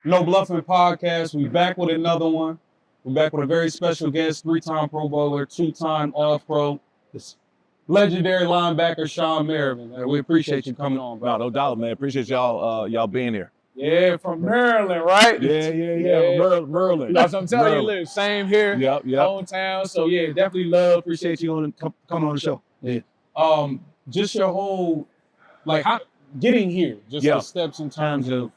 No Bluffing Podcast. We back with another one. We're back with a very special guest, 3-time Pro Bowler, 2-time All-Pro, this legendary linebacker, Shawne Merriman. Man, we appreciate you coming on, bro. No doubt, man. Appreciate y'all being here. Yeah, from Maryland, right? Yeah. Maryland. That's what I'm telling you, look, same here. Yep. Hometown. So yeah, definitely love, appreciate you coming on the show. Yeah. Just your whole, like, how getting here, just the steps in terms of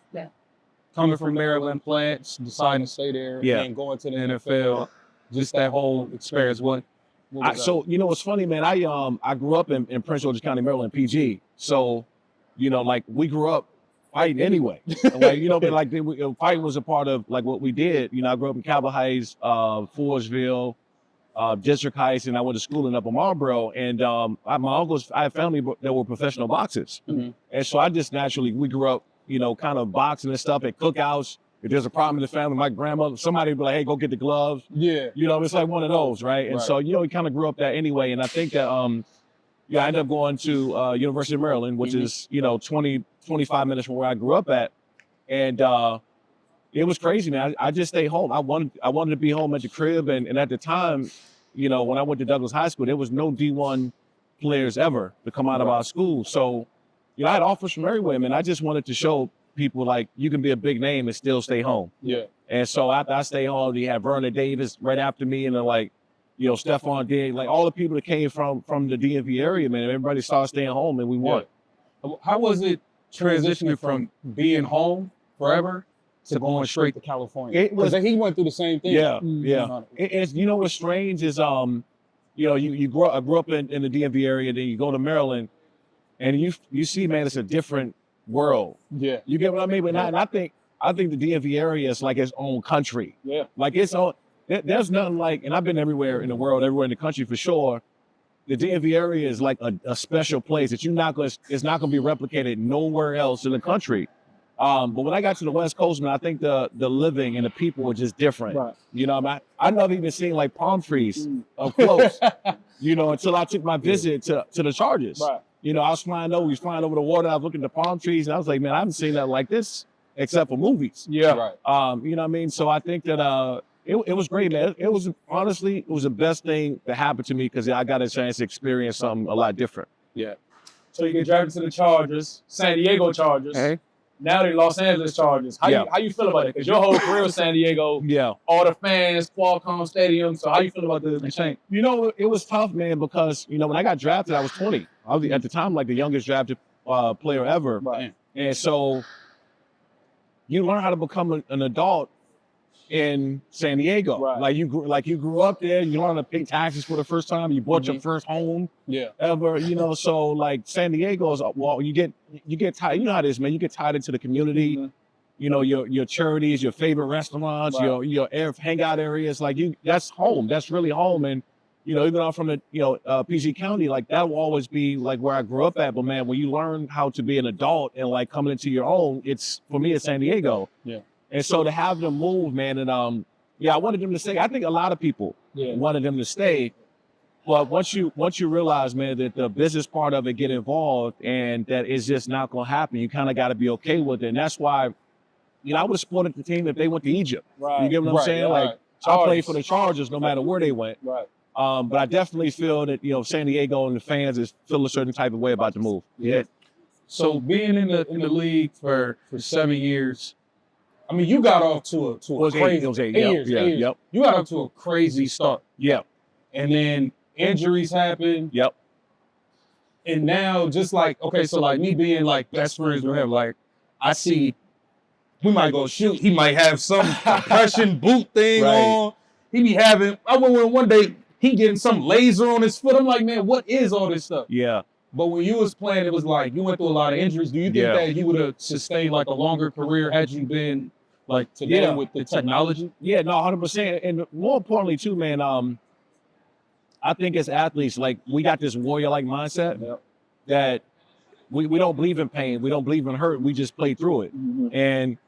coming from Maryland, plants, deciding to stay there, and going to the NFL, just that whole experience. So you know what's funny, man? I grew up in Prince George's County, Maryland, PG. So, you know, like we grew up fighting anyway. Like, you know, but like fighting was a part of like what we did. You know, I grew up in Cabot Heights, Forestville, District Heights, and I went to school in Upper Marlboro. And I had family that were professional boxers, and so I just we grew up, you know, kind of boxing and stuff at cookouts. If there's a problem in the family, my grandmother, somebody would be like, hey, go get the gloves. Yeah. You know, it's like one of those, right? And so, you know, we kind of grew up that anyway. And I think that, I ended up going to University of Maryland, which is, you know, 25 minutes from where I grew up at. And it was crazy, man. I just stayed home. I wanted to be home at the crib. And at the time, you know, when I went to Douglas High School, there was no D1 players ever to come out of our school. So, you know, I had offers from everywhere, man. I just wanted to show people like you can be a big name and still stay home. Yeah. And so after I stayed home, you had Vernon Davis right after me, and then like, you know, Stephon Diggs, like all the people that came from the DMV area, man. Everybody started staying home, and we won. How was it transitioning from being home forever to going straight to California? It was. He went through the same thing. Yeah. It's, you know what's strange is you know, I grew up in the DMV area, then you go to Maryland, and you see, man, it's a different world. Yeah. You get what I mean? But I think the DMV area is like its own country. Yeah. Like its own. There's nothing like, and I've been everywhere in the world, everywhere in the country for sure. The DMV area is like a special place that it's not gonna be replicated nowhere else in the country. But when I got to the West Coast, man, I think the living and the people were just different. Right. You know, I've never even seen like palm trees up close. You know, until I took my visit to the Chargers. Right. You know, I was flying over the water. I was looking at the palm trees, and I was like, man, I haven't seen that like this except for movies. Yeah. Right. You know what I mean? So I think that it was great, man. It was honestly the best thing that happened to me because I got a chance to experience something a lot different. Yeah. So you get drafted to the Chargers, San Diego Chargers. Hey. Now they're Los Angeles Chargers. How you feel about it? Because your whole career was San Diego. Yeah. All the fans, Qualcomm Stadium. So how you feel about the change? You know, it was tough, man, because, you know, when I got drafted, I was 20. I was at the time like the youngest drafted player ever. Right. And so you learn how to become an adult in San Diego. Right. Like you grew up there, you learn to pay taxes for the first time, you bought your first home ever, you know. So like San Diego is, well, you get tied, you know how it is, man. You get tied into the community, you know, your charities, your favorite restaurants, your hangout areas, like that's home. That's really home. And you know, even though I'm from the PG County, like that will always be like where I grew up at. But man, when you learn how to be an adult and like coming into your own, for me it's San Diego. Yeah. And so to have them move, man, and I wanted them to stay. I think a lot of people wanted them to stay. But once you realize, man, that the business part of it get involved and that it's just not gonna happen, you kind of got to be okay with it. And that's why, you know, I would have supported the team if they went to Egypt. Right. You get what I'm saying? Like I played for the Chargers no matter where they went. Right. But I definitely feel that, you know, San Diego and the fans feel a certain type of way about the move. Yeah. So being in the league for 7 years, I mean, you got off to a crazy 8 years. Yep. You got off to a crazy start. Yep. And then injuries happen. Yep. And now, just like, okay, so like me being like best friends with him, like I see, we might go shoot. He might have some compression boot thing on. He be having. I went one day. He getting some laser on his foot. I'm like, man, what is all this stuff? Yeah. But when you was playing, it was like you went through a lot of injuries. Do you think that you would have sustained like a longer career had you been like today with the technology? Yeah, no, 100%. And more importantly too, man, I think as athletes, like we got this warrior-like mindset that we don't believe in pain. We don't believe in hurt. We just play through it. And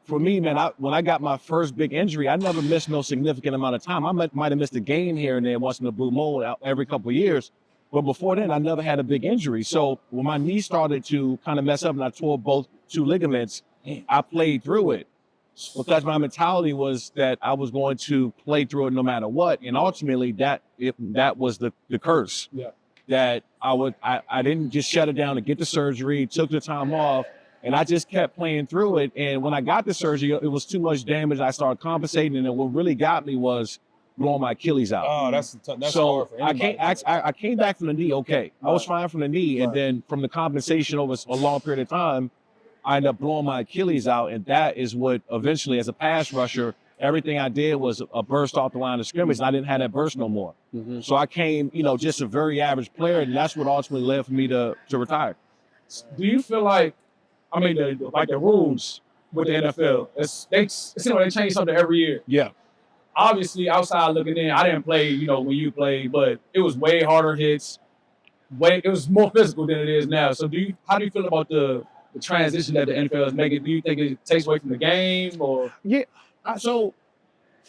for me, man, when I got my first big injury, I never missed no significant amount of time. I might have missed a game here and there once in a blue moon every couple of years. But before then, I never had a big injury. So when my knee started to kind of mess up and I tore both two ligaments, I played through it. because my mentality was that I was going to play through it no matter what. And ultimately that was the curse. Yeah. That I didn't just shut it down to get the surgery, took the time off, and I just kept playing through it. And when I got the surgery, it was too much damage. I started compensating, and what really got me was blowing my Achilles out. Oh, that's so hard for anybody. I came back from the knee okay. I was fine from the knee, and then from the compensation over a long period of time, I ended up blowing my Achilles out, and that is what eventually, as a pass rusher, everything I did was a burst off the line of scrimmage, and I didn't have that burst no more. Mm-hmm. So I came, just a very average player, and that's what ultimately led for me to retire. Do you feel like, the rules with the NFL, it seems like they change something every year? Yeah. Obviously, outside looking in, I didn't play, when you played, but it was way harder hits. It was more physical than it is now. So how do you feel about the transition that the NFL is making? Do you think it takes away from the game, or? Yeah. So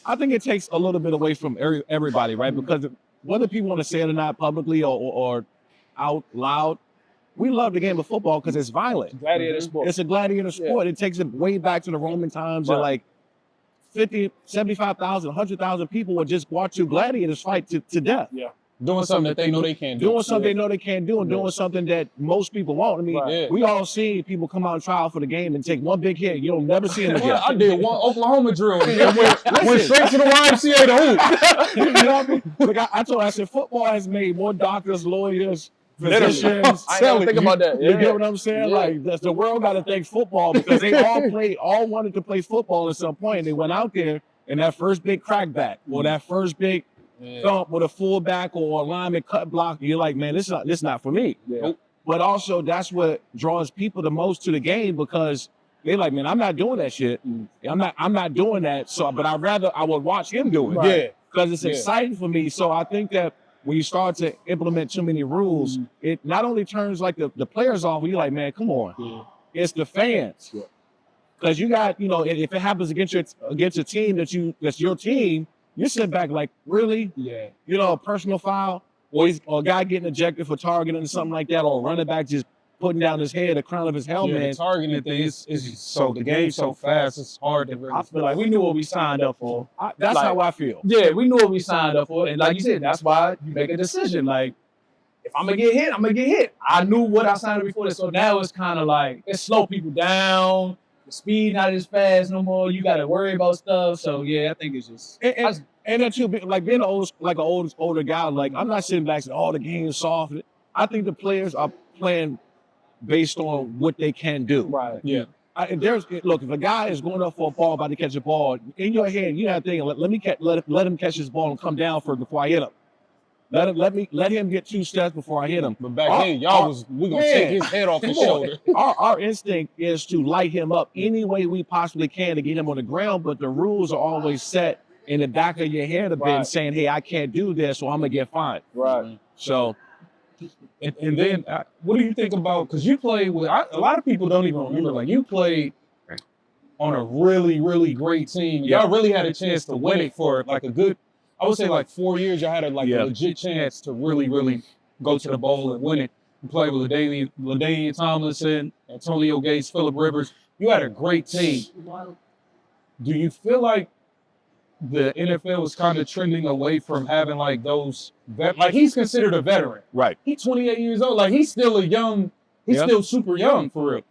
I think it takes a little bit away from everybody, right? Because whether people want to say it or not publicly or out loud, we love the game of football because it's violent. Gladiator sport. It's a gladiator sport. Yeah. It takes it way back to the Roman times, and like 50, 75,000, 100,000 people would just watch two gladiators fight to death. Yeah. Doing something that they know they can't do. Doing something they know they can't do, and doing something that most people won't. I mean, we all see people come out and try out for the game and take one big hit. You'll never see them again. Well, I did one Oklahoma drill. Went straight to the YMCA to hoop. You know what I mean? Like I said, football has made more doctors, lawyers, physicians. I didn't think about that. You get what I'm saying? Yeah. Like the world got to thank football because they all wanted to play football at some point. They went out there and that first big crackback or that first big thump with a fullback or a lineman cut block. You're like, man, this is not for me. Yeah. But also that's what draws people the most to the game because they're like, man, I'm not doing that shit. I'm not doing that. So, but I would watch him do it. Right. Yeah. Because it's exciting for me. So I think that when you start to implement too many rules, it not only turns like the players off, you're like, man, come on. It's the fans. Because you got, if it happens against a team that's your team, you sit back like, really? Yeah. A personal foul or a guy getting ejected for targeting or something like that, or a running back just putting down his head, the crown of his helmet. Yeah, the targeting thing is so the game's so fast, it's hard to really. I feel like we knew what we signed up for. That's how I feel. Yeah, we knew what we signed up for. And like you said, that's why you make a decision. Like, if I'm going to get hit, I'm going to get hit. I knew what I signed up before this. So now it's kind of like, it slow people down. The speed not as fast no more. You got to worry about stuff. So, yeah, I think it's just. And then too, like being an older guy, like I'm not sitting back saying, oh, the game's soft. I think the players are playing based on what they can do. Right. Yeah. Look, if a guy is going up for a ball, about to catch a ball, in your head, you have to think, let him catch his ball and come down first before I hit him. Let him get 2 steps before I hit him. But back then, we gonna take his head off his shoulder. Our instinct is to light him up any way we possibly can to get him on the ground, but the rules are always set in the back of your head a bit, saying, hey, I can't do this, or I'm gonna get fined. Right. So. And then, what do you think about? Because you played with a lot of people don't even remember. Like you played on a really, really great team. Y'all really had a chance to win it for like a good. I would say like 4 years. Y'all had a legit chance to really, really go to the bowl and win it. You played with LaDainian Tomlinson, Antonio Gates, Phillip Rivers. You had a great team. Do you feel like the NFL is kind of trending away from having like those like he's considered a veteran. Right. He's 28 years old. Like he's still still super young for real.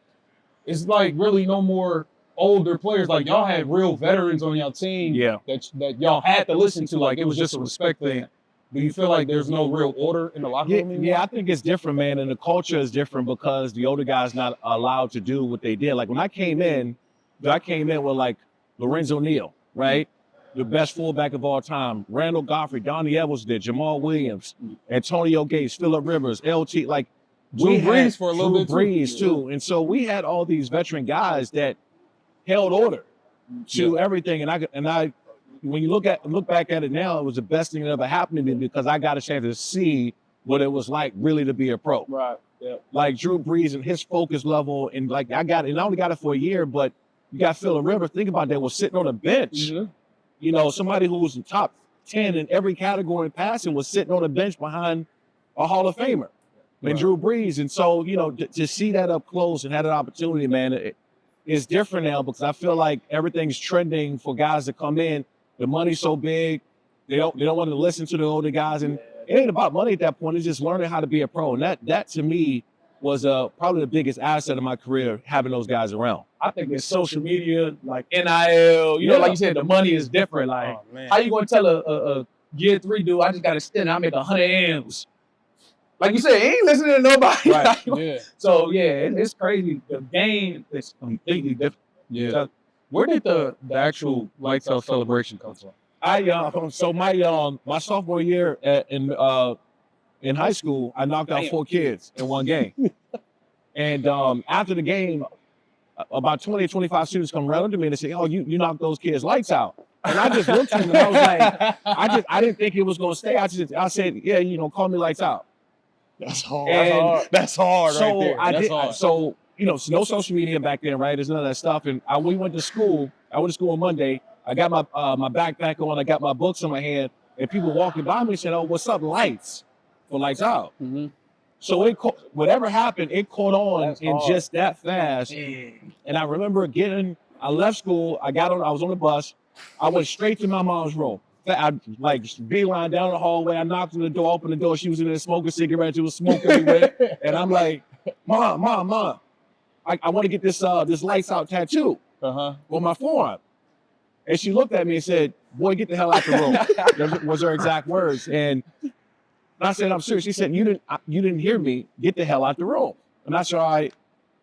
It's like really no more older players. Like y'all had real veterans on your team that y'all had to listen to. Like it was just a respect thing. Do you feel like there's no real order in the locker room anymore? Yeah, I think it's different, man. And the culture is different because the older guys not allowed to do what they did. Like when I came in with like Lorenzo Neal, right? The best fullback of all time. Randall Godfrey, Donnie Evans did, Jamal Williams, Antonio Gates, Phillip Rivers, LT, like Drew Brees for a little bit too. And so we had all these veteran guys that held order to everything. And I when you look back at it now, it was the best thing that ever happened to me because I got a chance to see what it was like really to be a pro. Right. Yeah. Like Drew Brees and his focus level, and like I only got it for a year, but you got Phillip Rivers. Think about that, was sitting on a bench. Mm-hmm. Somebody who was in top 10 in every category in passing was sitting on a bench behind a Hall of Famer and Drew Brees. And so, to see that up close and had an opportunity, man, is different now because I feel like everything's trending for guys to come in. The money's so big, they don't want to listen to the older guys, and it ain't about money at that point. It's just learning how to be a pro, and that to me was probably the biggest asset of my career, having those guys around. I think it's social media, like NIL. You know, like you said, the money is different. Like, how you gonna tell a year 3 dude, I just got to stand, I make 100 M's. Like you said, he ain't listening to nobody. Right. Yeah. So yeah, it's crazy. The game is completely different. Yeah. Where did the actual Lights Out celebration come from? My sophomore year in high school, I knocked out 4 kids in one game. And after the game, about 20 or 25 students come around to me and they say, "Oh, you knocked those kids' lights out." And I just looked at them and I was like, I didn't think it was gonna stay. I said, "Yeah, call me Lights Out." That's hard. And that's hard right there. So no social media back then, right? There's none of that stuff. And we went to school. I went to school on Monday. I got my backpack on. I got my books in my hand. And people walking by me said, "Oh, what's up, lights?" For Lights Out. Mm-hmm. So whatever happened, it caught on just that fast. And I remember I left school. I was on the bus. I went straight to my mom's room. I beeline down the hallway. I knocked on the door, opened the door. She was in there smoking cigarettes. It was smoke everywhere. And I'm like, Mom, I want to get this Lights Out tattoo on my forearm. And she looked at me and said, "Boy, get the hell out the room." Was her exact words. And I said, "I'm serious." She said, you didn't hear me. Get the hell out the room." And that's why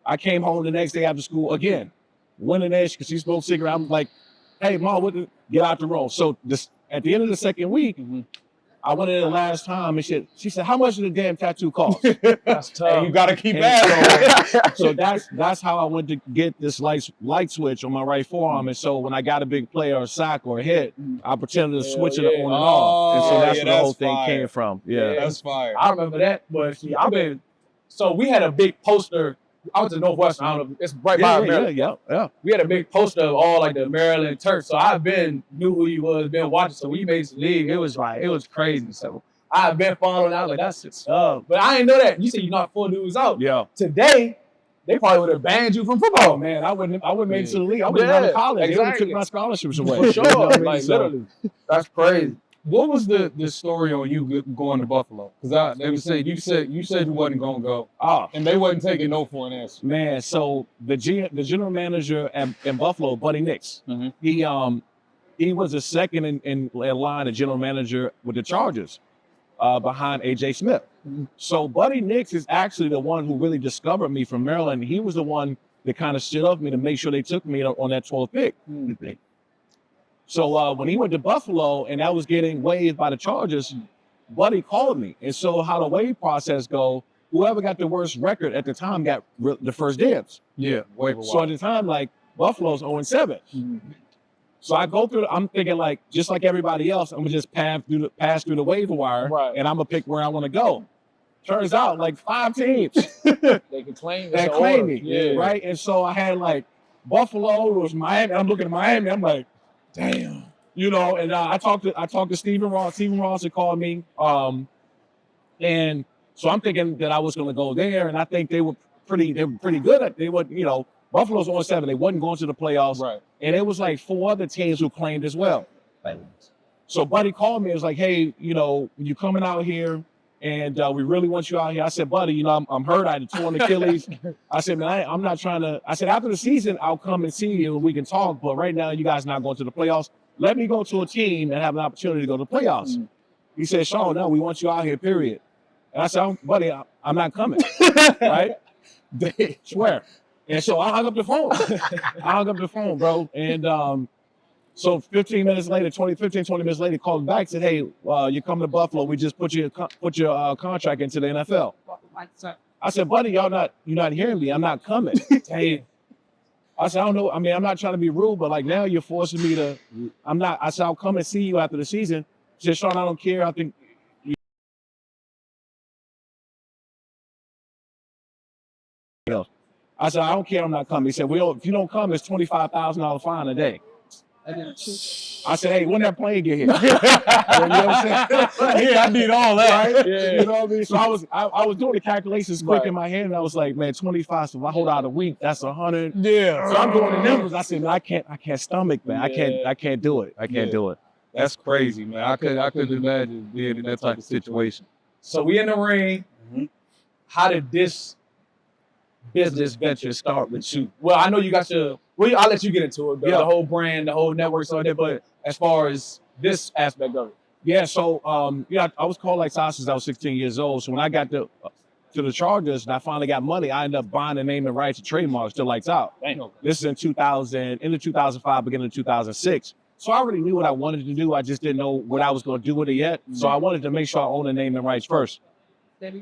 I came home the next day after school again. Went in there because she smoked cigarette. I'm like, "Hey, Mom, get out the room." So at the end of the second week, I went in the last time and she said, "How much did the damn tattoo cost?" That's tough. And you gotta keep asking. So that's how I went to get this light switch on my right forearm. And so when I got a big play or a sack or a hit, I pretended to switch it on and off. And so that's where the whole thing came from. Yeah, that's fire. I remember that. But see, so we had a big poster. I went to Northwestern. I don't know. It's right by Maryland. Yeah. We had a big poster of all like the Maryland Turks. So knew who he was, been watching. So we made the league. It was crazy. So I've been following out. Like, that's just stuff. But I didn't know that. You said you knocked 4 dudes out. Yeah. Today, they probably would have banned you from football. Oh man, I wouldn't make it to the league. I would have gone to college. Exactly. They would have took my scholarships away. For sure. Like literally. That's crazy. What was the story on you going to Buffalo? Because they would say you said you wasn't gonna go. And they wasn't taking no for an answer. Man, so the general manager in Buffalo, Buddy Nix, he was the second in line, the general manager with the Chargers, behind AJ Smith. So Buddy Nix is actually the one who really discovered me from Maryland. He was the one that kind of stood up for me to make sure they took me on that 12th pick. So when he went to Buffalo and I was getting waived by the Chargers, Buddy called me. And so how the waive process go, whoever got the worst record at the time got the first dibs. Yeah, waiver. So at the time, like, Buffalo's 0-7. So I go through, I'm thinking like, just like everybody else, I'm gonna just pass through the waiver wire, and I'm gonna pick where I want to go. Turns out like 5 teams they can claim me, right? And so I had like Buffalo, it was Miami. I'm looking at Miami, I'm like, damn, And I talked to Stephen Ross. Stephen Ross had called me, and so I'm thinking that I was going to go there, and I think they were pretty good. They would, Buffalo's 0-7. They wasn't going to the playoffs, right? And it was like 4 other teams who claimed as well. So Buddy called me. It was like, "Hey, you coming out here, and we really want you out here." I said, "Buddy, I'm hurt. I had a torn Achilles." I said, "Man, I'm not trying to." I said, "After the season, I'll come and see you and we can talk. But right now, you guys not going to the playoffs. Let me go to a team and have an opportunity to go to the playoffs." He said, "Shawne, no, we want you out here, period." And I said, "Buddy, I'm not coming." Right? Swear. And so I hung up the phone. Bro. And so 15 minutes later, 20 minutes later, he called me back, said, "Hey, you come to Buffalo. We just put your contract into the NFL." I said, "Buddy, you're not hearing me. I'm not coming." Hey, I said, "I don't know. I mean, I'm not trying to be rude, but like now you're forcing me to. I'm not." I said, "I'll come and see you after the season." He said, "Shawne, I don't care. I think." I said, "I don't care. I'm not coming." He said, "Well, if you don't come, it's $25,000 fine a day." I said, hey, when that plane get here? You know what I'm saying? Yeah, I need all that. Right? Yeah. You know what I mean? So I was doing the calculations quick in my head, and I was like, man, 25. So if I hold out a week, that's 100. Yeah. So I'm doing the numbers. I said, man, I can't stomach, man. I can't do it. I can't do it. That's crazy, man. I couldn't imagine being in that type of situation. So we in the ring. Mm-hmm. How did this business venture start with you? Well, I know you got your. Well, I'll let you get into it. The whole brand, the whole network, so that. But as far as this aspect of it, yeah. So I was called Lightsout since I was 16 years old. So when I got to the Chargers and I finally got money, I ended up buying the name and rights and trademarks to Lightsout. This is in 2005, beginning of 2006. So I already knew what I wanted to do. I just didn't know what I was going to do with it yet. So I wanted to make sure I own the name and rights first. Then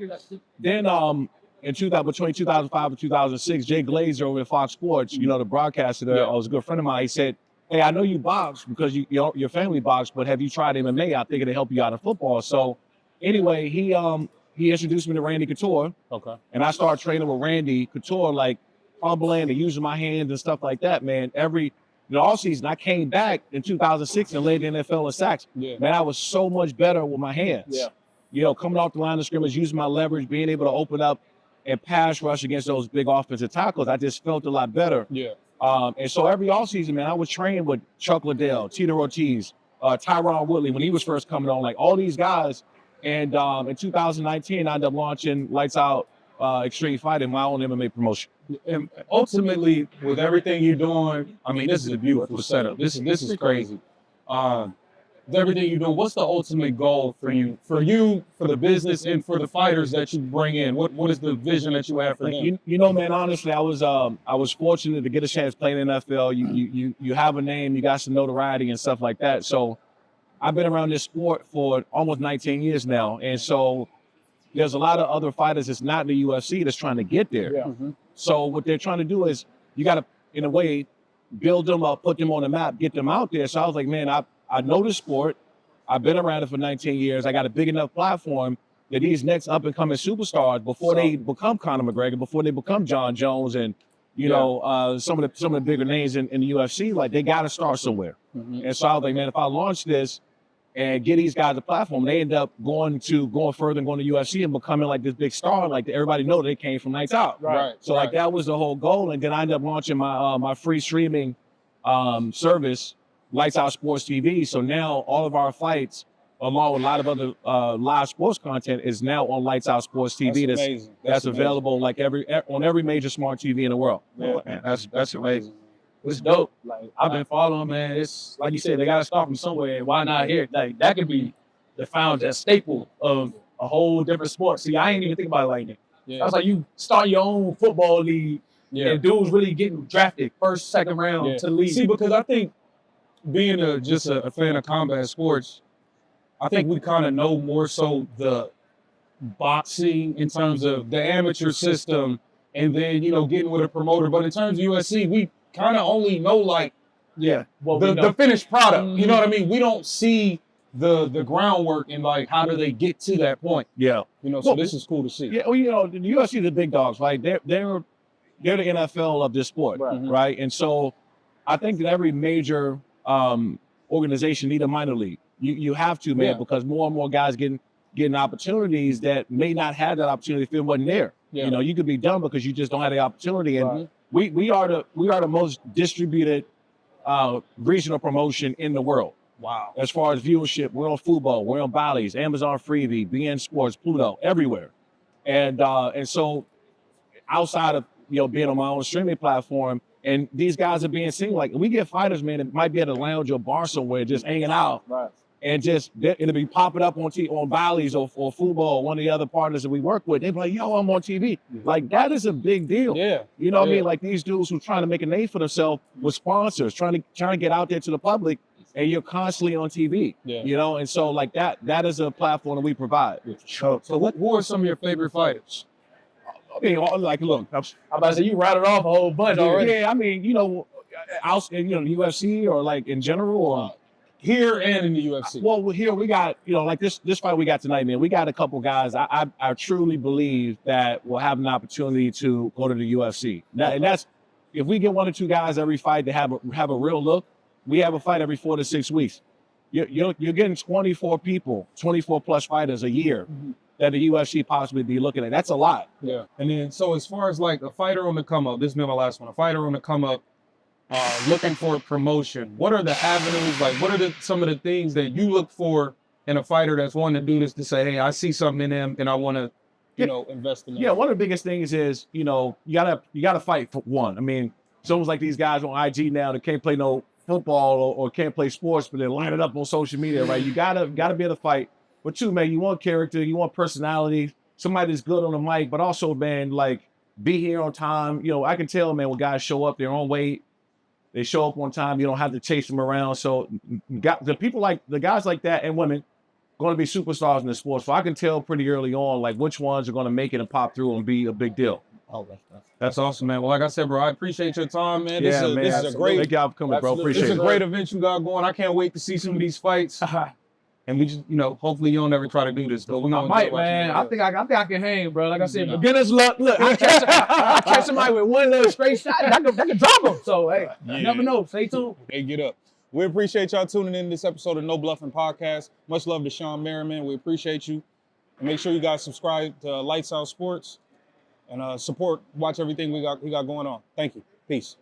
in between 2005 and 2006, Jay Glazer over at Fox Sports, the broadcaster there, was a good friend of mine. He said, hey, I know you box because your family box, but have you tried MMA? I think it'll help you out in football. So anyway, he introduced me to Randy Couture. Okay. And I started training with Randy Couture, like fumbling and using my hands and stuff like that, man. All season, I came back in 2006 and led the NFL in sacks. Yeah. Man, I was so much better with my hands. Yeah. Coming off the line of scrimmage, using my leverage, being able to open up and pass rush against those big offensive tackles, I just felt a lot better. Yeah. And so every offseason, man, I was trained with Chuck Liddell, Tito Ortiz, Tyron Woodley when he was first coming on, like all these guys. And in 2019, I ended up launching Lightsout Xtreme Fighting, my own MMA promotion. And ultimately, with everything you're doing, I mean, this is a beautiful setup. This is crazy. With everything you're doing, what's the ultimate goal for you, for the business, and for the fighters that you bring in? What is the vision that you have for them? Man, honestly, I was fortunate to get a chance to play in the NFL. You have a name, you got some notoriety and stuff like that. So I've been around this sport for almost 19 years now, and so there's a lot of other fighters that's not in the UFC that's trying to get there. Yeah. Mm-hmm. So what they're trying to do is you got to, in a way, build them up, put them on the map, get them out there. So I was like, man, I know the sport. I've been around it for 19 years. I got a big enough platform that these next up-and-coming superstars, before they become Conor McGregor, before they become John Jones and, some of the bigger names in the UFC, like they got to start somewhere. Mm-hmm. And so I was like, man, if I launch this and get these guys a platform, they end up going further and going to UFC and becoming like this big star, like everybody know they came from Lights Out. Right. So like that was the whole goal. And then I ended up launching my free streaming service, Lightsout Sports TV. So now all of our fights, along with a lot of other live sports content, is now on Lightsout Sports TV. That's available like on every major smart TV in the world. Yeah, man, that's amazing. It's dope. Like I've been following, man. It's like you said, they gotta start from somewhere. Why not here? Like that could be the foundation, a staple of a whole different sport. See, I ain't even think about it like that. Yeah. That's like you start your own football league, and dudes really getting drafted first, second round to the league. See, because I think being just a fan of combat sports, I think we kind of know more so the boxing in terms of the amateur system, and then getting with a promoter. But in terms of UFC, we kind of only know the finished product. Mm-hmm. You know what I mean? We don't see the groundwork and like how do they get to that point. Yeah. So this is cool to see. Yeah, well, the UFC, the big dogs, right? They're the NFL of this sport, right? And so I think that every major organization need a minor league. You have to, man, because more and more guys getting opportunities that may not have that opportunity if it wasn't there. Yeah. You could be done because you just don't have the opportunity. And we are the most distributed regional promotion in the world. Wow. As far as viewership, we're on Fubo, we're on Bally's, Amazon Freevee, BN Sports, Pluto, everywhere. And so outside of being on my own streaming platform, and these guys are being seen, like we get fighters, man, that might be at a lounge or bar somewhere just hanging out. Right. And just it'll be popping up on Bally's or Fubo or one of the other partners that we work with. They'll be like, yo, I'm on TV. Like that is a big deal. Yeah. You know what I mean? Like these dudes who trying to make a name for themselves with sponsors, trying to get out there to the public, and you're constantly on TV. Yeah. And so like that is a platform that we provide. So who are some of your favorite fighters? I mean, like, look, I'm about to say you routed off a whole bunch already. Yeah, I mean, the UFC or like in general or here and in the UFC. Well, here we got, like this fight we got tonight, man. We got a couple guys. I truly believe that we'll have an opportunity to go to the UFC. And that's if we get one or two guys every fight to have a real look. we have a fight every 4 to 6 weeks. You're getting 24 people, 24 plus fighters a year that the UFC possibly be looking at. That's a lot. Yeah. And then, so as far as like a fighter on the come up, this is my last one, a fighter on the come up, looking for a promotion, what are the avenues, like what are some of the things that you look for in a fighter that's wanting to do this to say, hey, I see something in them and I want to, invest in them? Yeah, one of the biggest things is, you gotta fight for one. I mean, it's almost like these guys on IG now that can't play no football or can't play sports, but they line it up on social media, right? You gotta be able to fight. But two, man, you want character, you want personality, somebody that's good on the mic, but also, man, like be here on time. I can tell, man, when guys show up, they're on weight, they show up on time, you don't have to chase them around. So the guys like that and women going to be superstars in the sport. So I can tell pretty early on, like which ones are going to make it and pop through and be a big deal. Oh, that's awesome, man. Well, like I said, bro, I appreciate your time, man. This is a great, thank y'all for coming, bro. Appreciate this it. is a great event you got going. I can't wait to see some of these fights. And we just, hopefully you don't ever try to do this, but we're I gonna might, man. I think I can hang, bro. Like I said, beginner's luck. Look, I catch somebody with one little straight shot, that can drop them. So, hey, you never know. Stay tuned. They get up. We appreciate y'all tuning in to this episode of No Bluffing Podcast. Much love to Shawne Merriman. We appreciate you. And make sure you guys subscribe to Lightsout Sports and watch everything we got going on. Thank you. Peace.